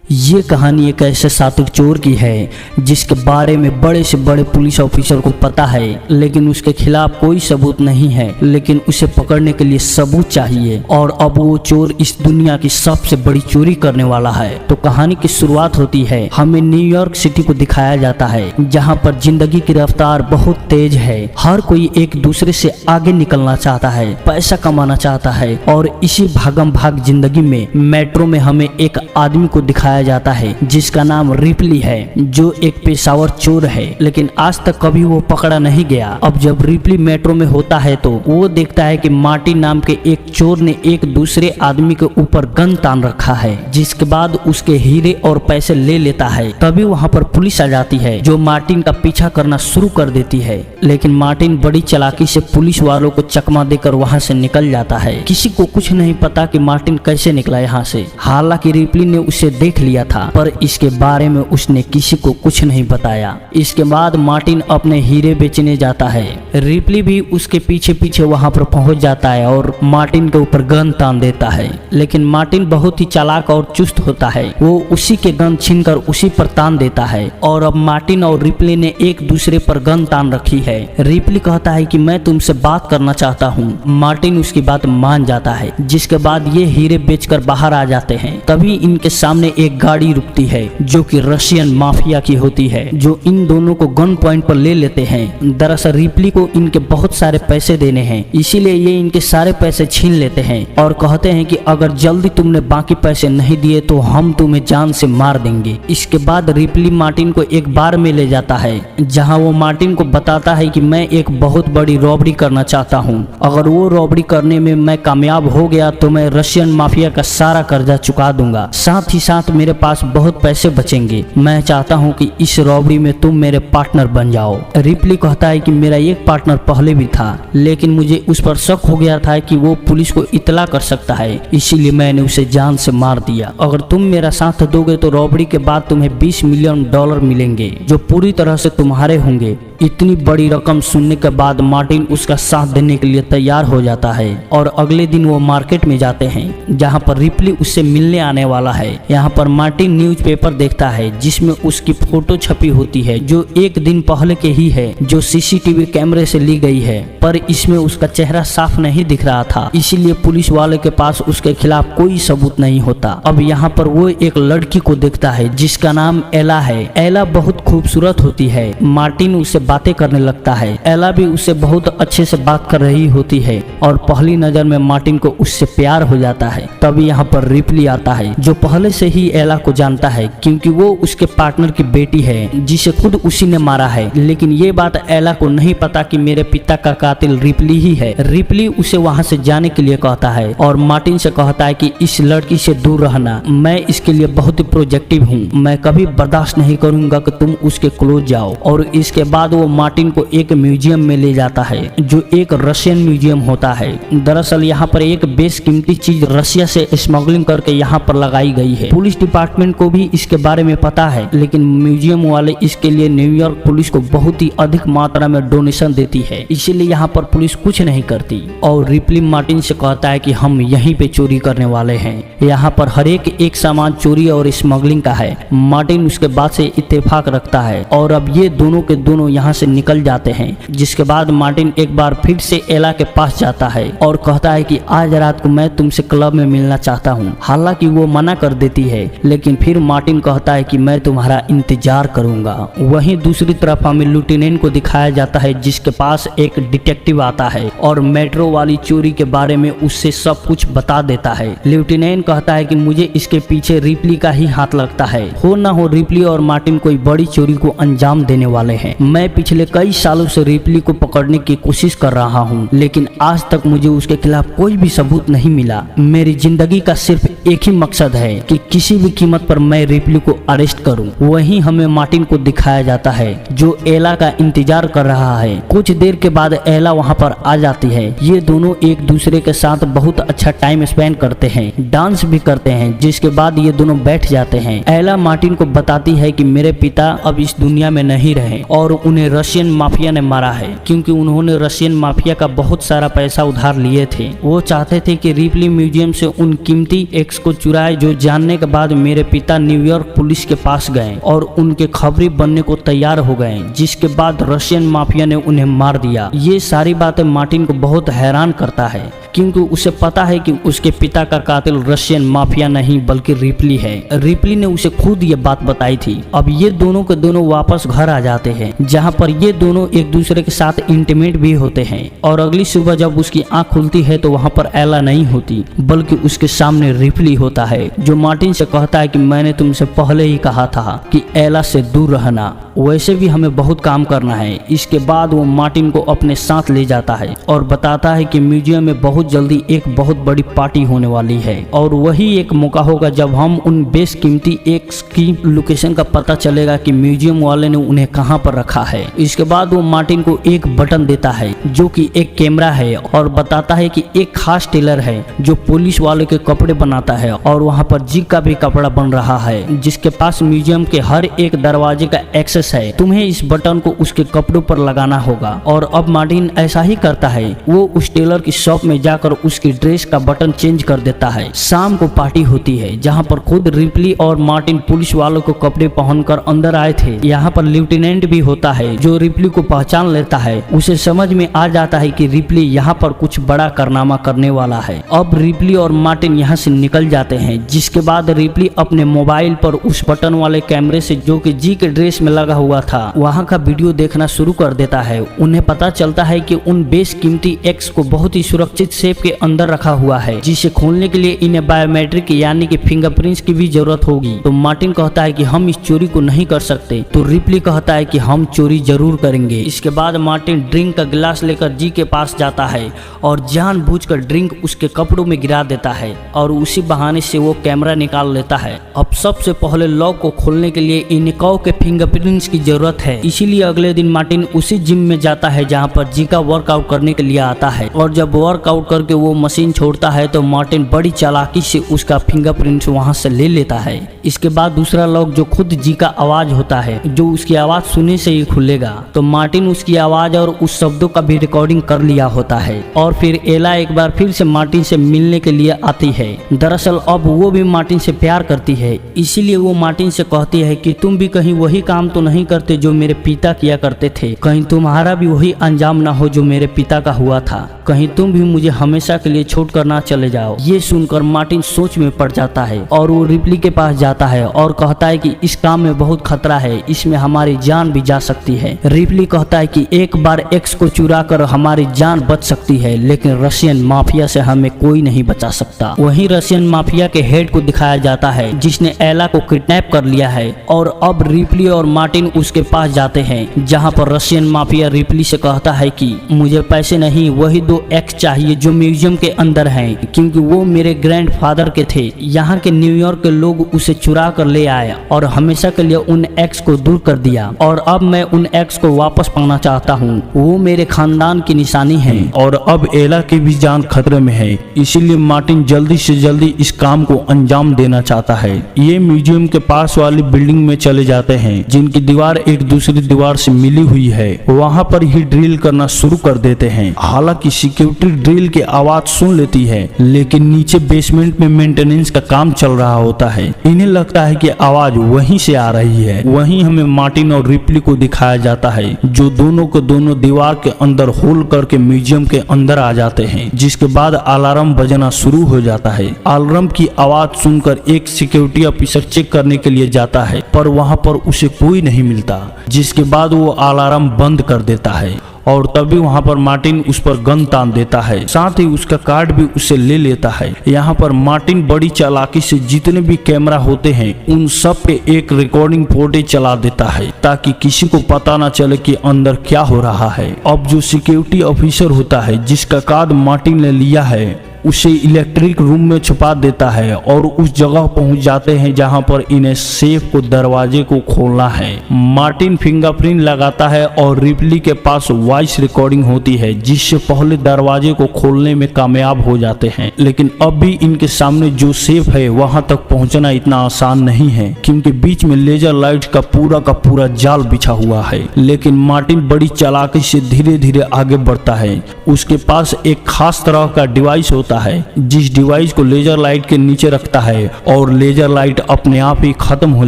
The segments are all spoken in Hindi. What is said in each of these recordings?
ये कहानी एक ऐसे शातिर चोर की है जिसके बारे में बड़े से बड़े पुलिस ऑफिसर को पता है, लेकिन उसके खिलाफ कोई सबूत नहीं है। लेकिन उसे पकड़ने के लिए सबूत चाहिए और अब वो चोर इस दुनिया की सबसे बड़ी चोरी करने वाला है। तो कहानी की शुरुआत होती है, हमें न्यूयॉर्क सिटी को दिखाया जाता है जहाँ पर जिंदगी की रफ्तार बहुत तेज है। हर कोई एक दूसरे से आगे निकलना चाहता है, पैसा कमाना चाहता है और इसी भागम भाग जिंदगी में मेट्रो में हमें एक आदमी को दिखाया जाता है जिसका नाम रिपली है, जो एक पेशावर चोर है, लेकिन आज तक कभी वो पकड़ा नहीं गया। अब जब रिपली मेट्रो में होता है तो वो देखता है कि मार्टिन नाम के एक चोर ने एक दूसरे आदमी के ऊपर गन तान रखा है, जिसके बाद उसके हीरे और पैसे ले लेता है। तभी वहाँ पर पुलिस आ जाती है जो मार्टिन का पीछा करना शुरू कर देती है, लेकिन मार्टिन बड़ी चालाकी से पुलिस वालों को चकमा देकर वहाँ से निकल जाता है। किसी को कुछ नहीं पता कि मार्टिन कैसे निकला यहाँ से। हालांकि रिपली ने उसे देख लिया था, पर इसके बारे में उसने किसी को कुछ नहीं बताया। इसके बाद मार्टिन अपने हीरे बेचने जाता है। रिपली भी उसके पीछे पीछे वहां पर पहुंच जाता है और मार्टिन के ऊपर गन तान देता है, लेकिन मार्टिन बहुत ही चालाक और चुस्त होता है। वो उसी के गन छीनकर उसी पर तान देता है और अब मार्टिन और रिपली ने एक दूसरे पर गन तान रखी है। रिपली कहता है कि मैं तुमसे बात करना चाहता हूँ। मार्टिन उसकी बात मान जाता है, जिसके बाद ये हीरे बेचकर बाहर आ जाते हैं। तभी इनके सामने एक गाड़ी रुकती है जो कि रशियन माफिया की होती है, जो इन दोनों को गन पॉइंट पर ले लेते हैं। दरअसल रिपली को इनके बहुत सारे पैसे देने हैं, इसीलिए ये इनके सारे पैसे छीन लेते हैं और कहते हैं कि अगर जल्दी तुमने बाकी पैसे नहीं दिए तो हम तुम्हें जान से मार देंगे। इसके बाद रिपली मार्टिन को एक बार में ले जाता है, जहाँ वो मार्टिन को बताता है कि मैं एक बहुत बड़ी रॉबरी करना चाहता हूँ। अगर वो रॉबरी करने में मैं कामयाब हो गया तो मैं रशियन माफिया का सारा कर्जा चुका दूंगा, साथ ही साथ मेरे पास बहुत पैसे बचेंगे। मैं चाहता हूं कि इस रॉबरी में तुम मेरे पार्टनर बन जाओ। रिपली कहता है कि मेरा एक पार्टनर पहले भी था, लेकिन मुझे उस पर शक हो गया था कि वो पुलिस को इत्तला कर सकता है, इसीलिए मैंने उसे जान से मार दिया। अगर तुम मेरा साथ दोगे तो रॉबरी के बाद तुम्हें $20 मिलियन मिलेंगे, जो पूरी तरह से तुम्हारे होंगे। इतनी बड़ी रकम सुनने के बाद मार्टिन उसका साथ देने के लिए तैयार हो जाता है और अगले दिन वो मार्केट में जाते हैं, जहां पर रिपली उससे मिलने आने वाला है। यहाँ पर मार्टिन न्यूज़पेपर देखता है जिसमें उसकी फोटो छपी होती है, जो एक दिन पहले के ही है, जो सीसीटीवी कैमरे से ली गई है, पर इसमें उसका चेहरा साफ नहीं दिख रहा था, इसीलिए पुलिस वाले के पास उसके खिलाफ कोई सबूत नहीं होता। अब यहाँ पर वो एक लड़की को देखता है जिसका नाम एला है। एला बहुत खूबसूरत होती है। मार्टिन उससे बातें करने लगता है। एला भी उससे बहुत अच्छे से बात कर रही होती है और पहली नजर में मार्टिन को उससे प्यार हो जाता है। तभी यहाँ पर रिपली आता है, जो पहले से ही एला को जानता है क्योंकि वो उसके पार्टनर की बेटी है, जिसे खुद उसी ने मारा है। लेकिन ये बात एला को नहीं पता कि मेरे पिता का कातिल रिपली ही है। रिपली उसे वहाँ से जाने के लिए कहता है और मार्टिन से कहता है कि इस लड़की से दूर रहना, मैं इसके लिए बहुत ही प्रोजेक्टिव हूँ, मैं कभी बर्दाश्त नहीं करूंगा कि तुम उसके क्लोज जाओ। और इसके बाद वो मार्टिन को एक म्यूजियम में ले जाता है, जो एक रशियन म्यूजियम होता है। दरअसल यहाँ पर एक बेशकीमती चीज रशिया से स्मगलिंग करके यहाँ पर लगाई गई है। पुलिस डिपार्टमेंट को भी इसके बारे में पता है, लेकिन म्यूजियम वाले इसके लिए न्यूयॉर्क पुलिस को बहुत ही अधिक मात्रा में डोनेशन देती है, इसीलिए यहाँ पर पुलिस कुछ नहीं करती। और रिपली मार्टिन से कहता है कि हम यहीं पे चोरी करने वाले हैं। यहाँ पर हर एक सामान चोरी और स्मगलिंग का है। मार्टिन उसके बाद से इत्तेफाक रखता है और अब ये दोनों के दोनों यहाँ से निकल जाते हैं। जिसके बाद मार्टिन एक बार फिर से एला के पास जाता है और कहता है कि आज रात को मैं तुमसे क्लब में मिलना चाहता हूँ। हालांकि वो मना कर देती है, लेकिन फिर मार्टिन कहता है कि मैं तुम्हारा इंतजार करूंगा। वहीं दूसरी तरफ हमें लुटेनेंट को दिखाया जाता है, जिसके पास एक डिटेक्टिव आता है और मेट्रो वाली चोरी के बारे में उससे सब कुछ बता देता है। लेफ्टिनेंट कहता है कि मुझे इसके पीछे रिपली का ही हाथ लगता है। हो ना हो रिपली और मार्टिन कोई बड़ी चोरी को अंजाम देने वाले हैं। मैं पिछले कई सालों से रिपली को पकड़ने की कोशिश कर रहा हूँ, लेकिन आज तक मुझे उसके खिलाफ कोई भी सबूत नहीं मिला। मेरी जिंदगी का सिर्फ एक ही मकसद है कि किसी भी कीमत पर मैं रिपली को अरेस्ट करूँ। वहीं हमें मार्टिन को दिखाया जाता है, जो एला का इंतजार कर रहा है। कुछ देर के बाद एला वहाँ पर आ जाती है। ये दोनों एक दूसरे के साथ बहुत अच्छा टाइम स्पेंड करते हैं, डांस भी करते हैं, जिसके बाद ये दोनों बैठ जाते हैं। एला मार्टिन को बताती है कि मेरे पिता अब इस दुनिया में नहीं रहे और उन्हें रशियन माफिया ने मारा है, क्योंकि उन्होंने रशियन माफिया का बहुत सारा पैसा उधार लिए थे। वो चाहते थे कि रिपली म्यूजियम से उन कीमती एक्स को चुराए, जो जानने के बाद मेरे पिता न्यूयॉर्क पुलिस के पास गए और उनके खबरी बनने को तैयार हो गए, जिसके बाद रशियन माफिया ने उन्हें मार दिया। ये सारी बातें मार्टिन को बहुत हैरान करता है, क्योंकि उसे पता है कि उसके पिता का कातिल रशियन माफिया नहीं बल्कि रिपली है। रिपली ने उसे खुद ये बात बताई थी। अब ये दोनों के दोनों वापस घर आ जाते हैं, जहाँ पर ये दोनों एक दूसरे के साथ इंटीमेट भी होते हैं। और अगली सुबह जब उसकी आंख खुलती है तो वहाँ पर एला नहीं होती, बल्कि उसके सामने रिपली होता है, जो मार्टिन से कहता है कि मैंने तुमसे पहले ही कहा था कि एला से दूर रहना, वैसे भी हमें बहुत काम करना है। इसके बाद वो मार्टिन को अपने साथ ले जाता है और बताता है कि म्यूजियम में बहुत जल्दी एक बहुत बड़ी पार्टी होने वाली है, और वही एक मौका होगा जब हम उन बेशकीमती एक्स की लोकेशन का पता चलेगा कि म्यूजियम वाले ने उन्हें कहां पर रखा है। इसके बाद वो मार्टिन को एक बटन देता है जो कि एक कैमरा है, और बताता है कि एक खास टेलर है जो पुलिस वाले के कपड़े बनाता है, और वहां पर जी का भी कपड़ा बन रहा है, जिसके पास म्यूजियम के हर एक दरवाजे का एक्सेस है। तुम्हें इस बटन को उसके कपड़ों पर लगाना होगा। और अब मार्टिन ऐसा ही करता है। वो उस टेलर की शॉप में जाकर उसकी ड्रेस का बटन चेंज कर देता है। शाम को पार्टी होती है, जहां पर खुद रिपली और मार्टिन पुलिस वालों को कपड़े पहनकर अंदर आए थे। यहाँ पर लेफ्टिनेंट भी होता है, जो रिपली को पहचान लेता है। उसे समझ में आ जाता है कि रिपली यहाँ पर कुछ बड़ा कारनामा करने वाला है। अब रिपली और मार्टिन यहाँ से निकल जाते हैं, जिसके बाद रिपली अपने मोबाइल पर उस बटन वाले कैमरे से, जो कि जी के ड्रेस में लगा हुआ था, वहाँ का वीडियो देखना शुरू कर देता है। उन्हें पता चलता है कि उन बेशकीमती एक्स को बहुत ही सुरक्षित सेफ के अंदर रखा हुआ है, जिसे खोलने के लिए इन्हें बायोमेट्रिक यानी कि फिंगरप्रिंट्स की भी जरूरत होगी। तो मार्टिन कहता है कि हम इस चोरी को नहीं कर सकते, तो रिपली कहता है कि हम चोरी जरूर करेंगे। इसके बाद मार्टिन ड्रिंक का गिलास लेकर जी के पास जाता है और जानबूझकर ड्रिंक उसके कपड़ों में गिरा देता है, और उसी बहाने से वो कैमरा निकाल लेता है। अब सबसे पहले लॉक को खोलने के लिए इन कौ के फिंगरप्रिंट्स की जरूरत है, इसीलिए अगले दिन मार्टिन उसी जिम में जाता है जहाँ पर जी का वर्कआउट करने के लिए आता है। और जब वर्कआउट करके वो मशीन छोड़ता है तो मार्टिन बड़ी चालाकी से उसका फिंगरप्रिंट्स वहां से ले लेता है। इसके बाद दूसरा लॉक, जो खुद जी का आवाज होता है, जो उसकी आवाज सुनने से ही खुलेगा, तो मार्टिन उसकी आवाज और उस शब्दों का भी रिकॉर्डिंग कर लिया होता है। और फिर एला एक बार फिर से मार्टिन से मिलने के लिए आती है। दरअसल अब वो भी मार्टिन से प्यार करती है, इसीलिए वो मार्टिन से कहती है कि तुम भी कहीं वही काम तो नहीं करते जो मेरे पिता किया करते थे, कहीं तुम्हारा भी वही अंजाम ना हो जो मेरे पिता का हुआ था, कहीं तुम भी मुझे हमेशा के लिए छोड़ कर ना चले जाओ। ये सुनकर मार्टिन सोच में पड़ जाता है और वो रिपली के पास जाता है और कहता है कि इस काम में बहुत खतरा है, इसमें हमारी जान भी जा सकती है। रिपली कहता है कि एक बार एक्स को चुरा कर हमारी जान बच सकती है, लेकिन रशियन माफिया से हमें कोई नहीं बचा सकता। वहीं रशियन माफिया के हेड को दिखाया जाता है, जिसने एला को किडनैप कर लिया है। और अब रिपली और मार्टिन उसके पास जाते हैं, जहाँ पर रशियन माफिया रिपली से कहता है कि मुझे पैसे नहीं, वही 2 एक्स चाहिए जो म्यूजियम के अंदर हैं, क्योंकि वो मेरे ग्रैंडफादर के थे। यहाँ के न्यूयॉर्क के लोग उसे चुरा कर ले आए और हमेशा के लिए उन एक्स को दूर कर दिया, और अब मैं उन एक्स को वापस पाना चाहता हूँ। वो मेरे खानदान की निशानी है। और अब एला की भी जान खतरे में है, इसीलिए मार्टिन जल्दी से जल्दी इस काम को अंजाम देना चाहता है। ये म्यूजियम के पास वाली बिल्डिंग में चले जाते हैं, जिनकी दीवार एक दूसरी दीवार से मिली हुई है। वहाँ पर ही ड्रिल करना शुरू कर देते हैं। हालांकि सिक्योरिटी ड्रिल की आवाज सुन लेती है, लेकिन नीचे बेसमेंट में मेंटेनेंस का काम चल रहा होता है। इन्हें लगता है कि आवाज वहीं से आ रही है। वहीं हमें मार्टिन और रिपली को दिखाया जाता है, जो दोनों को दोनों दीवार के अंदर होल करके म्यूजियम के अंदर आ जाते हैं। जिसके बाद अलार्म बजना शुरू हो जाता है। अलार्म की आवाज सुनकर एक सिक्योरिटी ऑफिसर चेक करने के लिए जाता है, पर वहां पर उसे कोई नहीं मिलता। जिसके बाद वो अलार्म बंद कर देता है, और तभी वहां पर मार्टिन उस पर गन तान देता है, साथ ही उसका कार्ड भी उससे ले लेता है। यहाँ पर मार्टिन बड़ी चालाकी से जितने भी कैमरा होते हैं उन सब पे एक रिकॉर्डिंग फुटेज चला देता है, ताकि किसी को पता ना चले कि अंदर क्या हो रहा है। अब जो सिक्योरिटी ऑफिसर होता है, जिसका कार्ड मार्टिन ने लिया है, उसे इलेक्ट्रिक रूम में छुपा देता है और उस जगह पहुंच जाते हैं जहां पर इन्हें सेफ को दरवाजे को खोलना है। मार्टिन फिंगरप्रिंट लगाता है और रिपली के पास वॉइस रिकॉर्डिंग होती है, जिससे पहले दरवाजे को खोलने में कामयाब हो जाते हैं। लेकिन अब भी इनके सामने जो सेफ है वहां तक पहुंचना इतना आसान नहीं है, क्योंकि बीच में लेजर लाइट का पूरा जाल बिछा हुआ है। लेकिन मार्टिन बड़ी चालाकी से धीरे धीरे आगे बढ़ता है। उसके पास एक खास तरह का डिवाइस होता होता है, जिस डिवाइस को लेजर लाइट के नीचे रखता है और लेजर लाइट अपने आप ही खत्म हो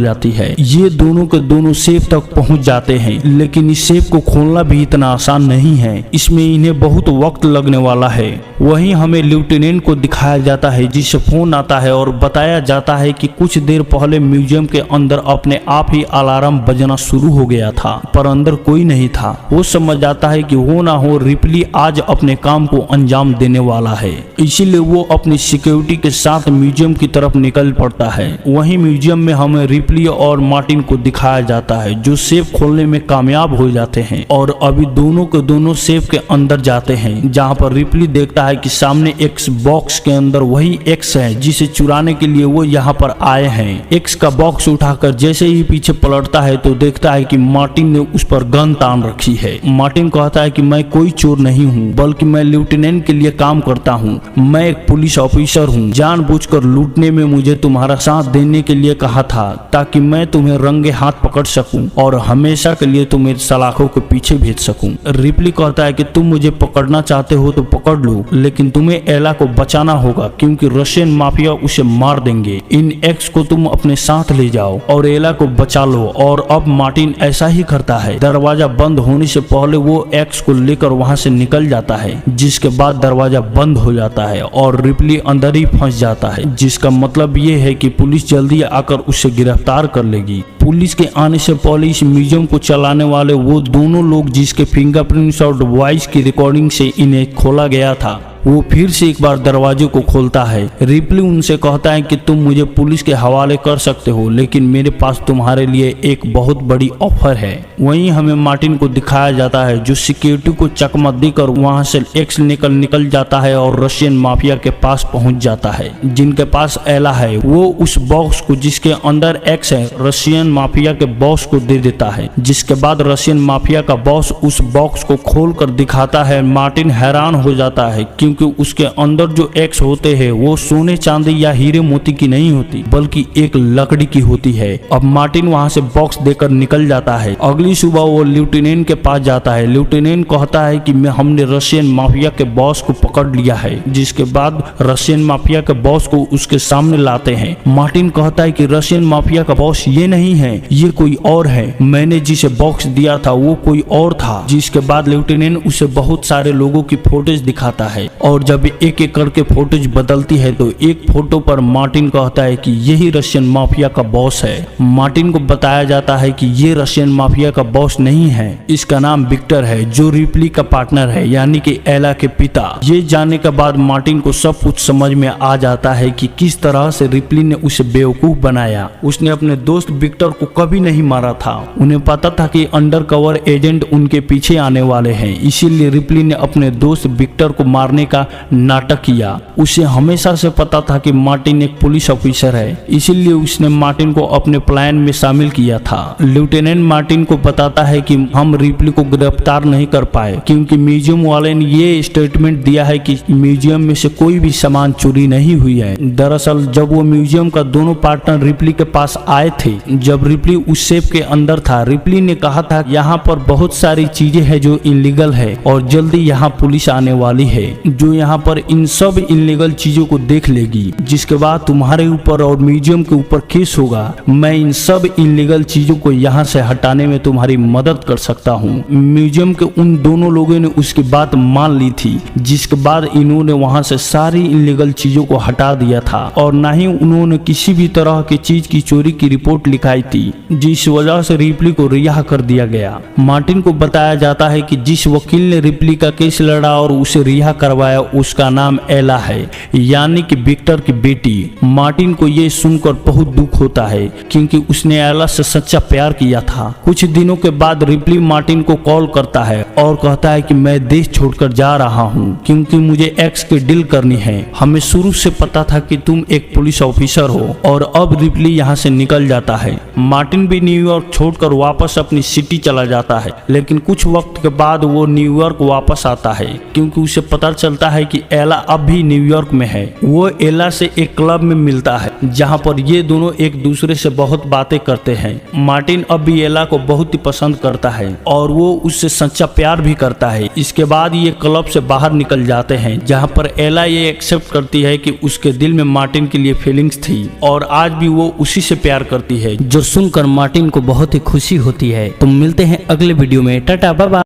जाती है। ये दोनों के दोनों सेफ तक पहुंच जाते हैं, लेकिन इस सेफ को खोलना भी इतना आसान नहीं है, इसमें इन्हें बहुत वक्त लगने वाला है। वहीं हमें लेफ्टिनेंट को दिखाया जाता है जिससे फोन आता है और बताया जाता है कि कुछ देर पहले म्यूजियम के अंदर अपने आप ही अलार्म बजना शुरू हो गया था, पर अंदर कोई नहीं था। वो समझ जाता है कि हो ना हो रिपली आज अपने काम को अंजाम देने वाला है, इसीलिए वो अपनी सिक्योरिटी के साथ म्यूजियम की तरफ निकल पड़ता है। वहीं म्यूजियम में हमें रिपली और मार्टिन को दिखाया जाता है जो सेफ खोलने में कामयाब हो जाते हैं और अभी दोनों के दोनों सेफ के अंदर जाते हैं, जहां पर रिपली देखता है कि सामने एक्स बॉक्स के अंदर वही एक्स है जिसे चुराने के लिए वो यहाँ पर आए हैं। एक्स का बॉक्स उठाकर जैसे ही पीछे पलटता है तो देखता है कि मार्टिन ने उस पर गन तान रखी है। मार्टिन कहता है कि मैं कोई चोर नहीं हूँ, बल्कि मैं लेफ्टिनेंट के लिए काम करता हूँ, मैं एक पुलिस ऑफिसर हूँ। जानबूझकर लूटने में मुझे तुम्हारा साथ देने के लिए कहा था ताकि मैं तुम्हें रंगे हाथ पकड़ सकूं और हमेशा के लिए तुम्हें सलाखों के पीछे भेज सकूं। रिपली कहता है कि तुम मुझे पकड़ना चाहते हो तो पकड़ लो, लेकिन तुम्हें एला को बचाना होगा क्योंकि रशियन माफिया उसे मार देंगे। इन एक्स को तुम अपने साथ ले जाओ और एला को बचा लो। और अब मार्टिन ऐसा ही करता है। दरवाजा बंद होने से पहले वो एक्स को लेकर वहां से निकल जाता है, जिसके बाद दरवाजा बंद हो जाता है और रिपली अंदर ही फंस जाता है, जिसका मतलब ये है कि पुलिस जल्दी आकर उसे गिरफ्तार कर लेगी। पुलिस के आने से पहले इस म्यूजियम को चलाने वाले वो दोनों लोग जिसके फिंगरप्रिंट्स और वॉइस की रिकॉर्डिंग से इन्हें खोला गया था, वो फिर से एक बार दरवाजे को खोलता है। रिपली उनसे कहता है कि तुम मुझे पुलिस के हवाले कर सकते हो, लेकिन मेरे पास तुम्हारे लिए एक बहुत बड़ी ऑफर है। वहीं हमें मार्टिन को दिखाया जाता है जो सिक्योरिटी को चकमा देकर वहां से एक्स निकल जाता है और रशियन माफिया के पास पहुंच जाता है, जिनके पास एला है। वो उस बॉक्स को जिसके अंदर एक्स है रशियन माफिया के बॉस को दे देता है, जिसके बाद रशियन माफिया का बॉस उस बॉक्स को खोल कर दिखाता है। मार्टिन हैरान हो जाता है क्योंकि उसके अंदर जो एक्स होते हैं वो सोने चांदी या हीरे मोती की नहीं होती, बल्कि एक लकड़ी की होती है। अब मार्टिन वहां से बॉक्स देकर निकल जाता है। अगली सुबह वो लेफ्टिनेंट के पास जाता है। लेफ्टिनेंट कहता है कि हमने रशियन माफिया के बॉस को पकड़ लिया है, जिसके बाद रशियन माफिया के बॉस को उसके सामने लाते हैं। मार्टिन कहता है कि रशियन माफिया का बॉस ये नहीं है, ये कोई और है, मैंने जिसे बॉक्स दिया था वो कोई और था। जिसके बाद लेफ्टिनेंट उसे बहुत सारे लोगों की फोटोज दिखाता है और जब एक एक करके फोटोज बदलती है तो एक फोटो पर मार्टिन कहता है कि यही रशियन माफिया का बॉस है। मार्टिन को बताया जाता है कि ये रशियन माफिया का बॉस नहीं है, इसका नाम विक्टर है जो रिपली का पार्टनर है, यानी कि एला के पिता। ये जानने के बाद मार्टिन को सब कुछ समझ में आ जाता है कि किस तरह से रिपली ने उसे बेवकूफ बनाया। उसने अपने दोस्त विक्टर को कभी नहीं मारा था, उन्हें पता था कि अंडर कवर एजेंट उनके पीछे आने वाले हैं, इसीलिए रिपली ने अपने दोस्त विक्टर को मारने का नाटक किया। उसे हमेशा से पता था कि मार्टिन एक पुलिस ऑफिसर है, इसीलिए उसने मार्टिन को अपने प्लान में शामिल किया था। लेफ्टिनेंट मार्टिन को बताता है कि हम रिपली को गिरफ्तार नहीं कर पाए क्योंकि म्यूजियम वाले ने ये स्टेटमेंट दिया है कि म्यूजियम में से कोई भी सामान चोरी नहीं हुई है। दरअसल जब वो म्यूजियम का दोनों पार्टनर रिपली के पास आए थे, जब रिपली उस सेफ के अंदर था, रिपली ने कहा था यहाँ पर बहुत सारी चीजें हैं जो इलीगल है और जल्दी यहाँ पुलिस आने वाली है जो यहाँ पर इन सब इलीगल चीजों को देख लेगी, जिसके बाद तुम्हारे ऊपर और म्यूजियम के ऊपर केस होगा। मैं इन सब इलीगल चीजों को यहाँ से हटाने में तुम्हारी मदद कर सकता हूँ। म्यूजियम के उन दोनों लोगों ने उसकी बात मान ली थी, जिसके बाद इन्होंने वहाँ से सारी इलीगल चीजों को हटा दिया था और न ही उन्होंने किसी भी तरह की चीज की चोरी की रिपोर्ट लिखाई थी, जिस वजह से रिपली को रिहा कर दिया गया। मार्टिन को बताया जाता है कि जिस वकील ने रिपली का केस लड़ा और उसे रिहा करवाया उसका नाम एला है, यानी कि विक्टर की बेटी। मार्टिन को ये सुनकर बहुत दुख होता है क्योंकि उसने एला से सच्चा प्यार किया था। कुछ दिनों के बाद रिपली मार्टिन को कॉल करता है और कहता है कि मैं देश छोड़कर जा रहा हूँ क्योंकि मुझे एक्स की डील करनी है। हमें शुरू से पता था कि तुम एक पुलिस ऑफिसर हो। और अब रिपली यहाँ से निकल जाता है। मार्टिन भी न्यूयॉर्क छोड़कर वापस अपनी सिटी चला जाता है, लेकिन कुछ वक्त के बाद वो न्यूयॉर्क वापस आता है क्योंकि उसे पता चलता चलता है कि एला अब भी न्यूयॉर्क में है। वो एला से एक क्लब में मिलता है जहाँ पर ये दोनों एक दूसरे से बहुत बातें करते हैं। मार्टिन अब भी एला को बहुत ही पसंद करता है और वो उससे सच्चा प्यार भी करता है। इसके बाद ये क्लब से बाहर निकल जाते हैं जहाँ पर एला ये एक्सेप्ट करती है कि उसके दिल में मार्टिन के लिए फीलिंग्स थी और आज भी वो उसी से प्यार करती है, जो सुनकर मार्टिन को बहुत ही खुशी होती है। तो मिलते हैं अगले वीडियो में। Tata bye bye.